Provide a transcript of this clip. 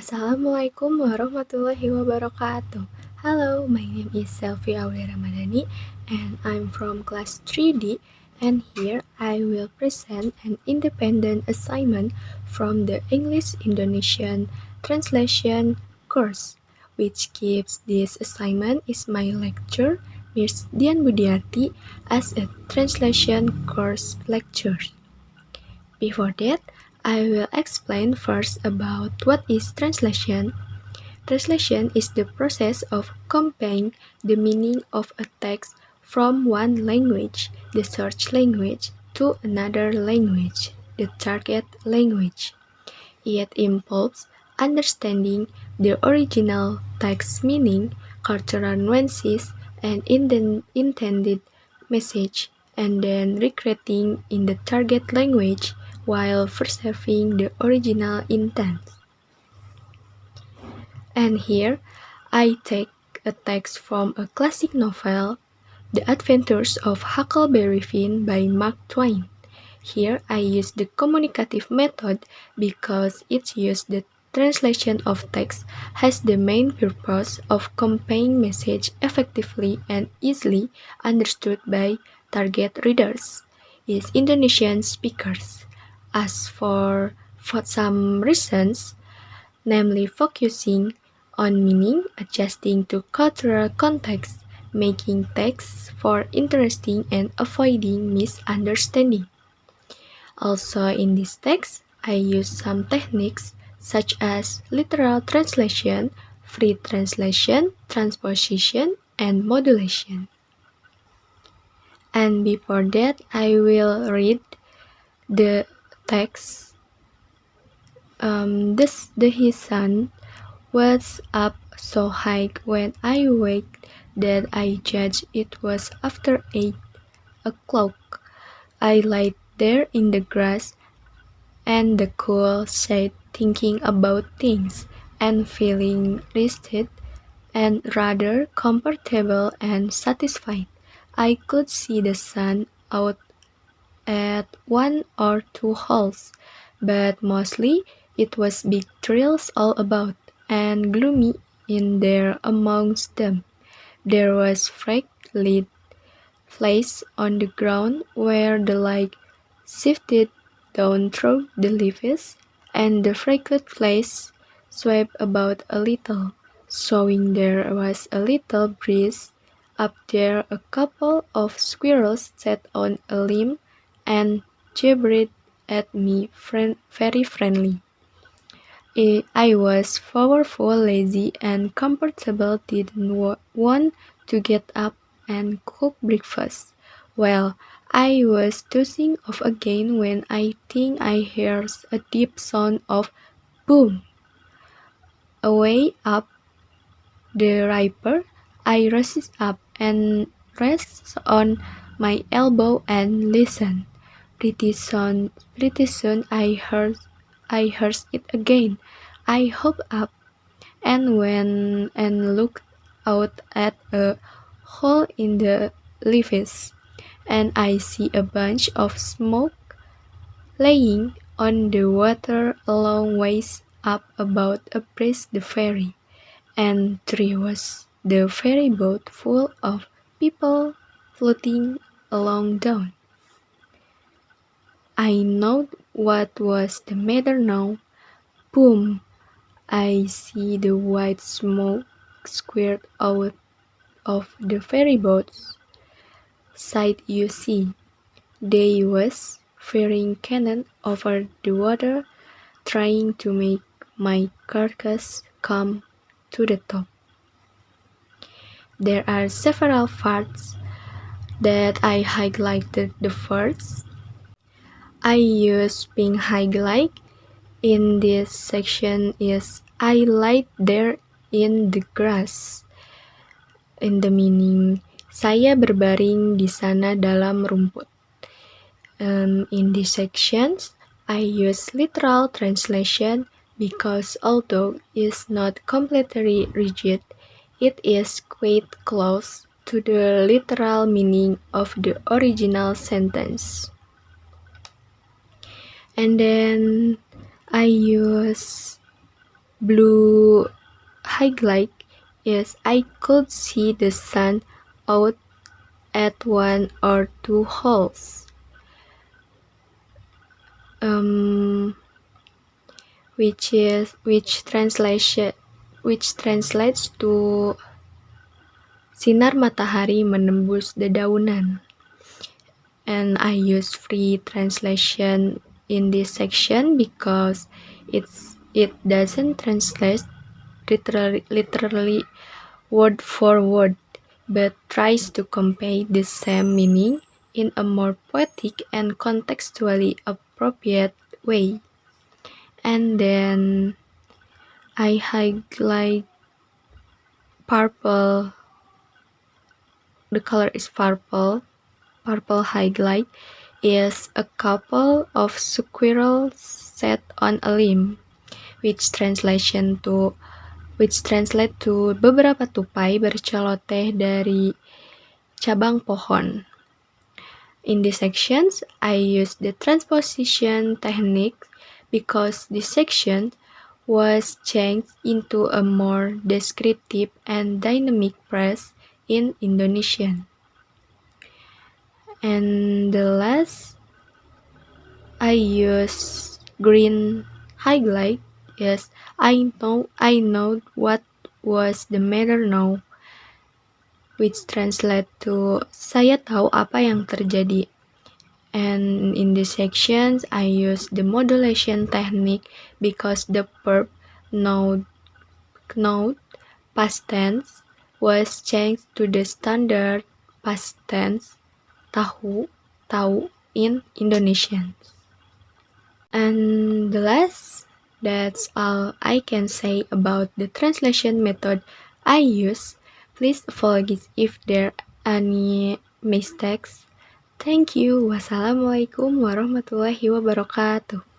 Assalamualaikum warahmatullahi wabarakatuh. Hello, my name is Selvi Aulia Ramadhani and I'm from class 3D, and here I will present an independent assignment from the English Indonesian translation course. Which gives this assignment is my lecturer, Miss Dian Budiarti, as a translation course lecturer. Before that, I will explain first about what is translation. Translation is the process of copying the meaning of a text from one language, the search language, to another language, the target language. It involves understanding the original text meaning, cultural nuances, and intended message, and then recreating in the target language while preserving the original intent. And here, I take a text from a classic novel, The Adventures of Huckleberry Finn by Mark Twain. Here, I use the communicative method because it uses the translation of text has the main purpose of conveying message effectively and easily understood by target readers, is Indonesian speakers. As for some reasons, namely focusing on meaning, adjusting to cultural context, making text for interesting, and avoiding misunderstanding. Also in this text, I use some techniques such as literal translation, free translation, transposition, and modulation. And before that, I will read the text. His son was up so high when I waked that I judged it was after 8 o'clock. I lay there in the grass and the cool shade thinking about things and feeling rested and rather comfortable and satisfied. I could see the sun out at 1 or 2 holes, but mostly it was big trees all about, and gloomy in there amongst them. There was fresh lit place on the ground where the light sifted down through the leaves, and the freckled place swept about a little, showing there was a little breeze. Up there a couple of squirrels sat on a limb and jibbered at me very friendly. I was powerful, lazy, and comfortable, didn't want to get up and cook breakfast. Well, I was dozing off again when I think I heard a deep sound of boom. Away up the river, I rushed up and rested on my elbow and listened. Pretty soon I heard it again. I hopped up and went and looked out at a hole in the leaves, and I see a bunch of smoke laying on the water a long ways up about across the ferry, and there was the ferry boat full of people floating along down. I know what was the matter now. Boom! I see the white smoke squirt out of the ferry boat's side. You see, they was firing cannon over the water, trying to make my carcass come to the top. There are several parts that I highlighted. The first, I use pink highlight in this section is I lied there in the grass. In the meaning, saya berbaring di sana dalam rumput. In these sections, I use literal translation because although it's not completely rigid, it is quite close to the literal meaning of the original sentence. And then I use blue highlight is I could see the sun out at one or two holes, um, which translates to sinar matahari menembus dedaunan. And I use free translation in this section because it doesn't translate literally word for word, but tries to convey the same meaning in a more poetic and contextually appropriate way. And then I highlight purple. The color is purple. Purple highlight is a couple of squirrels sat on a limb, which translate to beberapa tupai berceloteh dari cabang pohon. In these sections, I use the transposition technique because this section was changed into a more descriptive and dynamic phrase in Indonesian. And the last, I use green highlight. Yes, I know what was the matter now, which translate to saya tahu apa yang terjadi. And in this sections, I use the modulation technique because the verb know past tense was changed to the standard past tense tahu in Indonesian. And the last, that's all I can say about the translation method I use. Please apologize if there are any mistakes. Thank you. Wassalamualaikum warahmatullahi wabarakatuh.